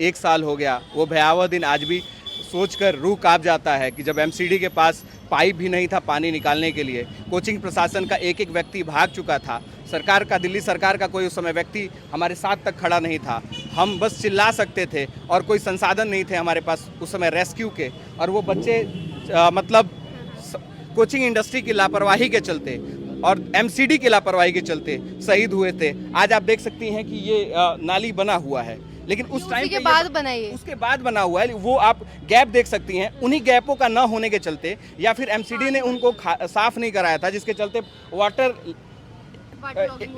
1 साल हो गया, वो भयावह दिन आज भी सोचकर रूह काँप जाता है कि जब एमसीडी के पास पाइप भी नहीं था पानी निकालने के लिए, कोचिंग प्रशासन का एक एक व्यक्ति भाग चुका था, सरकार का, दिल्ली सरकार का कोई उस समय व्यक्ति हमारे साथ तक खड़ा नहीं था, हम बस चिल्ला सकते थे और कोई संसाधन नहीं थे हमारे पास उस समय रेस्क्यू के, और वो बच्चे मतलब कोचिंग इंडस्ट्री की लापरवाही के चलते और एमसीडी की लापरवाही के चलते शहीद हुए थे। आज आप देख सकती हैं कि ये नाली बना हुआ है, लेकिन उस टाइम के बाद बनाइए, उसके बाद बना हुआ है, वो आप गैप देख सकती हैं, उन्हीं गैपों का न होने के चलते या फिर एमसीडी ने उनको साफ नहीं कराया था, जिसके चलते वाटर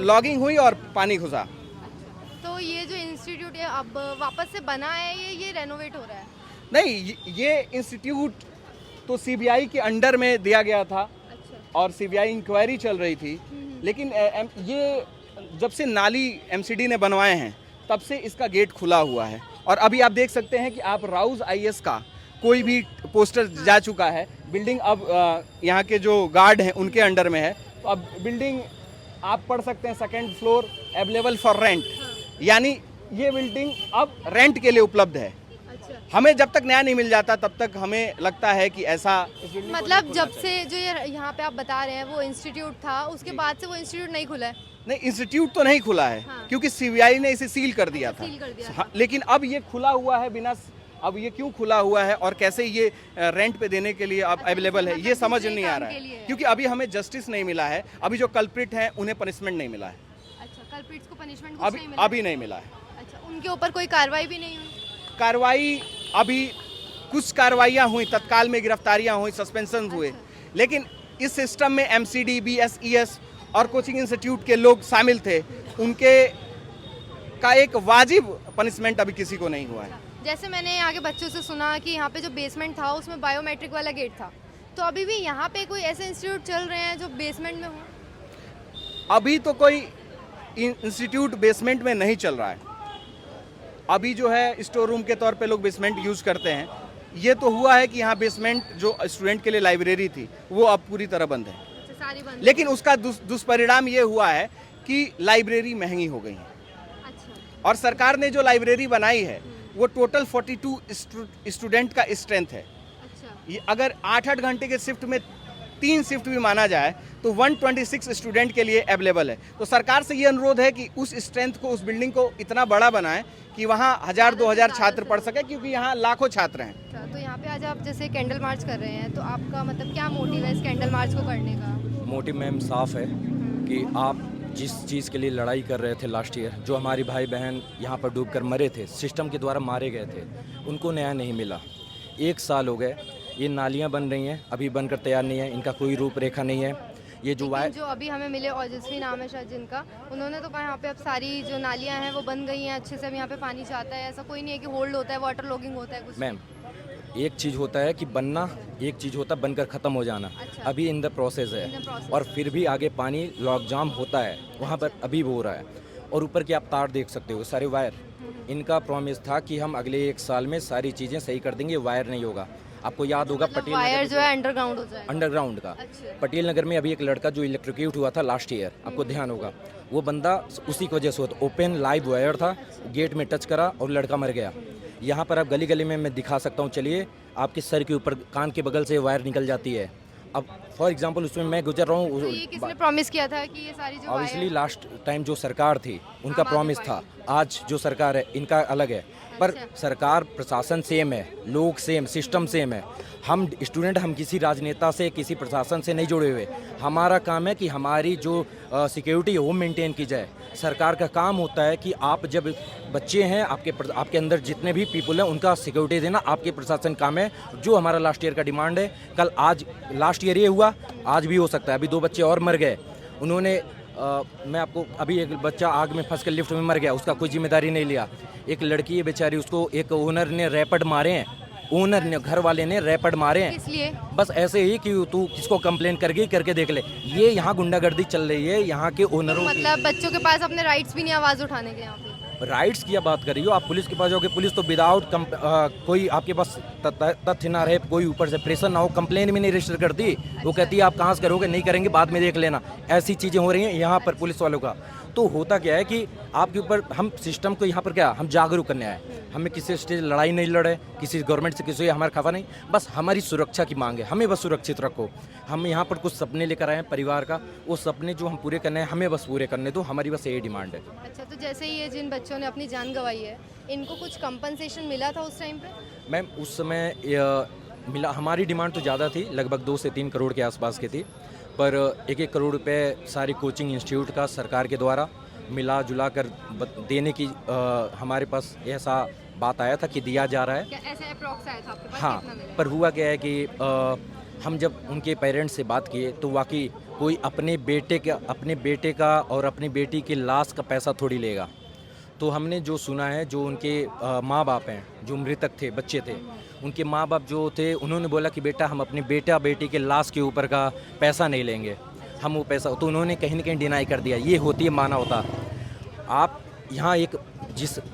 लॉगिंग हुई और पानी घुसा। तो ये जो इंस्टीट्यूट है अब वापस से बना है, ये रेनोवेट हो रहा है? नहीं, ये इंस्टीट्यूट तो सीबीआई के अंडर में दिया गया था। अच्छा। और सीबीआई इंक्वायरी चल रही थी, लेकिन ये जब से नाली एमसीडी ने बनवाए हैं तब से इसका गेट खुला हुआ है। और अभी आप देख सकते हैं कि आप राउज आईएएस का कोई भी पोस्टर जा चुका है, बिल्डिंग अब यहाँ के जो गार्ड हैं उनके अंडर में है, तो अब बिल्डिंग आप पढ़ सकते हैं 2nd floor available for rent, यानी ये बिल्डिंग अब रेंट के लिए उपलब्ध है। हमें जब तक न्याय नहीं मिल जाता तब तक हमें लगता है कि ऐसा मतलब जब से जो ये यहाँ पे आप बता रहे हैं वो इंस्टीट्यूट था, उसके बाद से वो इंस्टीट्यूट नहीं खुला है? नहीं, इंस्टीट्यूट तो नहीं खुला है। हाँ। क्योंकि सीबीआई ने इसे सील कर दिया था। हाँ, लेकिन अब ये खुला हुआ है बिना, अब ये क्यों खुला हुआ है और कैसे ये रेंट पे देने के लिए अब अवेलेबल है, ये समझ नहीं आ रहा है, क्योंकि अभी हमें जस्टिस नहीं मिला है। अभी जो कल्प्रिट हैं उन्हें पनिशमेंट नहीं मिला है। अच्छा, कल्प्रिट्स को पनिशमेंट अभी नहीं मिला है। अच्छा, उनके ऊपर कोई कार्रवाई भी नहीं हुई? कार्रवाई अभी कुछ कार्रवाइयाँ हुई, तत्काल में गिरफ्तारियाँ हुई, सस्पेंशन हुए, लेकिन इस सिस्टम में एमसीडी, बीएसईएस और कोचिंग इंस्टीट्यूट के लोग शामिल थे, उनके का एक वाजिब पनिशमेंट अभी किसी को नहीं हुआ है। जैसे मैंने यहाँ के बच्चों से सुना कि यहाँ पे जो बेसमेंट था उसमें बायोमेट्रिक वाला गेट था, तो अभी भी यहाँ पे कोई ऐसे इंस्टीट्यूट चल रहे हैं जो बेसमेंट में हो? अभी तो कोई इंस्टीट्यूट बेसमेंट में नहीं चल रहा है। अभी जो है स्टोर रूम के तौर पे लोग बेसमेंट यूज़ करते हैं। ये तो हुआ है कि यहाँ बेसमेंट जो स्टूडेंट के लिए लाइब्रेरी थी वो अब पूरी तरह बंद है। सारी बंद। लेकिन उसका दुष्परिणाम ये हुआ है कि लाइब्रेरी महंगी हो गई है। अच्छा। और सरकार ने जो लाइब्रेरी बनाई है वो टोटल 42 स्टूडेंट का स्ट्रेंथ है। अच्छा। ये अगर 8-8 घंटे के शिफ्ट में 3 शिफ्ट भी माना जाए तो 126 स्टूडेंट के लिए अवेलेबल है। तो सरकार से ये अनुरोध है कि उस स्ट्रेंथ को, उस बिल्डिंग को इतना बड़ा बनाएं कि वहाँ 1000-2000 छात्र पढ़ सके, क्योंकि यहाँ लाखों छात्र हैं। तो यहाँ पे आज आप जैसे कैंडल मार्च कर रहे हैं, तो आपका मतलब क्या मोटिव है इस कैंडल मार्च को करने का? मोटिव मैम साफ है कि आप जिस चीज़ के लिए लड़ाई कर रहे थे लास्ट ईयर, जो हमारी भाई बहन यहाँ पर डूबकर मरे थे, सिस्टम के द्वारा मारे गए थे, उनको न्याय नहीं मिला। 1 साल हो गए, ये नालियाँ बन रही हैं, अभी बनकर तैयार नहीं है, इनका कोई रूपरेखा नहीं है। ये जो जो अभी हमें मिले, ओजस्वी नाम है शायद जिनका, उन्होंने तो कहा यहाँ पे अब सारी जो नालियाँ हैं वो बन गई हैं अच्छे से, अब यहाँ पे पानी जाता है, ऐसा कोई नहीं है कि होल्ड होता है, वाटर लॉगिंग होता है कुछ? मैम, एक चीज़ होता है कि बनना, एक चीज़ होता है बनकर ख़त्म हो जाना। अच्छा। अभी इन द प्रोसेस है, और फिर भी आगे पानी लॉक जाम होता है, वहाँ पर अभी भी हो रहा है। और ऊपर के आप तार देख सकते हो, सारे वायर, इनका प्रॉमिस था कि हम अगले 1 साल में सारी चीज़ें सही कर देंगे, वायर नहीं होगा। आपको याद होगा मतलब वायर जो है अंडरग्राउंड हो जाएगा? अंडरग्राउंड का। अच्छा। पटेल नगर में अभी एक लड़का जो इलेक्ट्रोक्यूट हुआ था लास्ट ईयर, आपको ध्यान होगा, वो बंदा उसी की वजह से हुआ था। ओपन लाइव वायर था, गेट में टच करा और लड़का मर गया। यहाँ पर आप गली गली में मैं दिखा सकता हूँ, चलिए, आपके सर के ऊपर, कान के बगल से वायर निकल जाती है। अब फॉर एग्जांपल उसमें मैं गुजर रहा हूँ। तो ये किसने प्रॉमिस किया था कि ये सारी जो ऑब्वियसली लास्ट टाइम जो सरकार थी उनका प्रॉमिस था, आज जो सरकार है इनका अलग है। पर सरकार, प्रशासन सेम है, लोग सेम, सिस्टम सेम है। हम स्टूडेंट, हम किसी राजनेता से, किसी प्रशासन से नहीं जुड़े हुए। हमारा काम है कि हमारी जो सिक्योरिटी है वो मेंटेन की जाए। सरकार का काम होता है कि आप जब बच्चे हैं, आपके अंदर जितने भी पीपल हैं, उनका सिक्योरिटी देना आपके प्रशासन काम है। जो हमारा लास्ट ईयर का डिमांड है, कल, आज, लास्ट ईयर ये हुआ, आज भी हो सकता है। अभी 2 बच्चे और मर गए, उन्होंने मैं आपको, अभी एक बच्चा आग में फंस कर लिफ्ट में मर गया, उसका कोई जिम्मेदारी नहीं लिया। एक लड़की है बेचारी, उसको एक ओनर ने रैपड मारे हैं, ओनर ने, घर वाले ने रैपड मारे हैं। इसलिए बस ऐसे ही कि तू किसको कंप्लेन करके देख ले। ये यहाँ गुंडागर्दी चल रही है यहाँ के ओनरों की। मतलब बच्चों के पास अपने राइट्स भी नहीं आवाज उठाने के यहाँ पे? राइट्स की बात कर रही हो आप, पुलिस के पास जाओगे, पुलिस तो विदाउट कोई आपके पास तथ्य ना रहे, कोई ऊपर से प्रेशर ना हो, कंप्लेन भी नहीं रजिस्टर करती। वो कहती है आप कहाँ से करोगे, नहीं करेंगे, बाद में देख लेना। ऐसी चीज़ें हो रही हैं यहाँ पर पुलिस वालों का। तो होता क्या है कि आपके ऊपर हम सिस्टम को यहाँ पर क्या हम जागरूक करने आए, हमें किसी से लड़ाई नहीं लड़े, किसी गवर्नमेंट से किसी हमारा खफा नहीं, बस हमारी सुरक्षा की मांग है, हमें बस सुरक्षित रखो। हम यहाँ पर कुछ सपने लेकर आए हैं परिवार का, वो सपने जो हम पूरे करने हैं हमें बस पूरे करने दो, हमारी बस यही डिमांड है। अच्छा, तो जैसे ये जिन बच्चों ने अपनी जान गंवाई है, इनको कुछ कंपनसेशन मिला था उस टाइम पे? मैम उस समय मिला, हमारी डिमांड तो ज़्यादा थी, लगभग 2 से 3 करोड़ के आसपास की थी, पर 1-1 करोड़ रुपए सारी कोचिंग इंस्टीट्यूट का सरकार के द्वारा मिला जुला कर देने की हमारे पास ऐसा बात आया था कि दिया जा रहा है। क्या ऐसे अप्रॉक्स आया था आपके पास? हाँ, कितना मिला? पर हुआ क्या है कि हम जब उनके पेरेंट्स से बात किए तो वाकई कोई अपने बेटे का और अपनी बेटी की लाश का पैसा थोड़ी लेगा। तो हमने जो सुना है, जो उनके माँ बाप हैं, जो मृतक थे, बच्चे थे, उनके माँ बाप जो थे उन्होंने बोला कि बेटा हम अपने बेटा बेटी के लाश के ऊपर का पैसा नहीं लेंगे, हम वो पैसा, तो उन्होंने कहीं न कहीं डिनाई कर दिया। ये होती है मानवता। आप यहाँ एक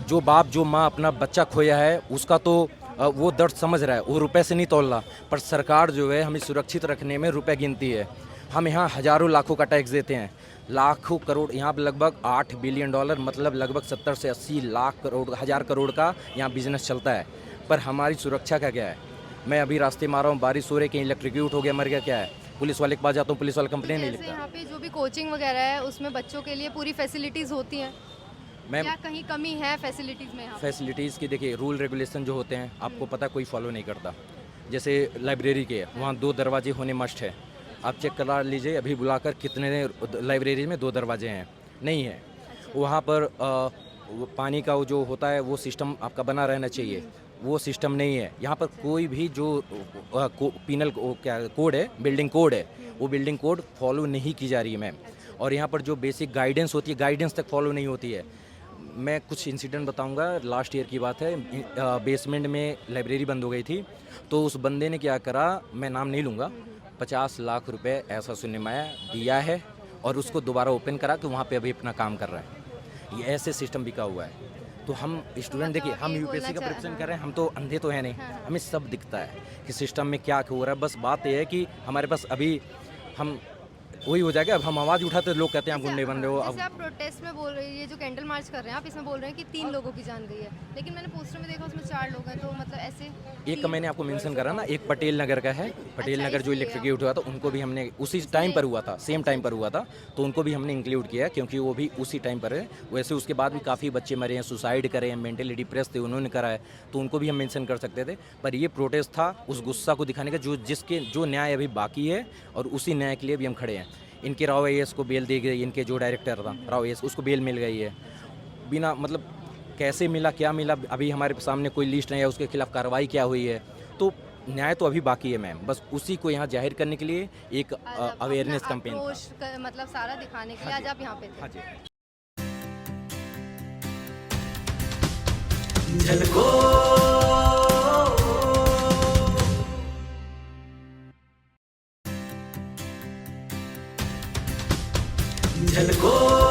जो बाप जो माँ अपना बच्चा खोया है उसका तो वो दर्द समझ रहा है, वो रुपए से नहीं तोल रहा, पर सरकार जो है हमें सुरक्षित रखने में रुपए गिनती है। हम यहाँ हज़ारों लाखों का टैक्स देते हैं, लाखों करोड़, यहाँ पर लगभग $8 बिलियन, मतलब लगभग 70 से 80 लाख करोड़, 1000 करोड़ का यहाँ बिजनेस चलता है, पर हमारी सुरक्षा का क्या है? मैं अभी रास्ते में आ रहा हूँ, बारिश हो रही, कहीं इलेक्ट्रिक्यूट हो गया, मर गया, क्या है? पुलिस वाले के पास जाता हूँ, पुलिस वाला कंप्लेन नहीं जैसे लिखता। यहाँ पे जो भी कोचिंग वगैरह है उसमें बच्चों के लिए पूरी फैसिलिटीज़ होती हैं? मैम या कहीं कमी है फैसिलिटीज़ में यहाँ पे? फैसिलिटीज़ की देखिए, रूल रेगुलेशन जो होते हैं आपको पता कोई फॉलो नहीं करता। जैसे लाइब्रेरी के वहाँ 2 दरवाजे होने मस्ट है, आप चेक करा लीजिए अभी बुलाकर कितने लाइब्रेरी में 2 दरवाजे हैं, नहीं है। वहाँ पर वो पानी का वो जो होता है वो सिस्टम आपका बना रहना चाहिए, वो सिस्टम नहीं है। यहाँ पर कोई भी जो पीनल क्या कोड है, बिल्डिंग कोड है, वो बिल्डिंग कोड फॉलो नहीं की जा रही है मैम। और यहाँ पर जो बेसिक गाइडेंस होती है, गाइडेंस तक फॉलो नहीं होती है। मैं कुछ इंसिडेंट बताऊंगा, लास्ट ईयर की बात है, बेसमेंट में लाइब्रेरी बंद हो गई थी, तो उस बंदे ने क्या करा, मैं नाम नहीं लूँगा, 50 लाख रुपए ऐसा सुनने में आया दिया है, और उसको दोबारा ओपन करा कि वहाँ पे अभी अपना काम कर रहा है। ये ऐसे सिस्टम बिका हुआ है। तो हम स्टूडेंट देखिए, हम यूपीएससी का प्रिपरेशन कर रहे हैं, हम तो अंधे तो है नहीं, हमें सब दिखता है कि सिस्टम में क्या हो रहा है। बस बात यह है कि हमारे पास अभी हम वही हो जाएगा, अब हम आवाज़ उठाते हैं, लोग कहते हैं आप गुंडे बन रहे हो। जैसे आप प्रोटेस्ट में बोल रहे हैं, ये जो कैंडल मार्च कर रहे हैं आप, इसमें बोल रहे हैं कि 3 लोगों की जान गई है, लेकिन मैंने पोस्टर में देखा उसमें 4 लोग हैं, तो मतलब ऐसे एक का मैंने आपको मेंशन करा ना, एक पटेल नगर का है, पटेल नगर जो इलेक्ट्रिक्यूट हुआ था, उनको भी हमने उसी टाइम पर हुआ था, सेम टाइम पर हुआ था, तो उनको भी हमने इंक्लूड किया क्योंकि वो भी उसी टाइम पर है। वैसे उसके बाद भी काफ़ी बच्चे मरे हैं, सुसाइड करे हैं, मेंटली डिप्रेस थे, उन्होंने करा है, तो उनको भी हम मेंशन कर सकते थे। पर ये प्रोटेस्ट था उस गुस्सा को दिखाने का जो न्याय अभी बाकी है, और उसी न्याय के लिए भी हम खड़े हैं। इनके राव AS को बेल दी गई, इनके जो डायरेक्टर था राव AS उसको बेल मिल गई है, बिना मतलब कैसे मिला, क्या मिला, अभी हमारे सामने कोई लिस्ट नहीं है, उसके खिलाफ कार्रवाई क्या हुई है, तो न्याय तो अभी बाकी है मैम। बस उसी को यहाँ जाहिर करने के लिए एक अवेयरनेस कैंपेन था, मतलब सारा दिखाने के लिए आज आप यहाँ पे थे। हाँ जी। झलको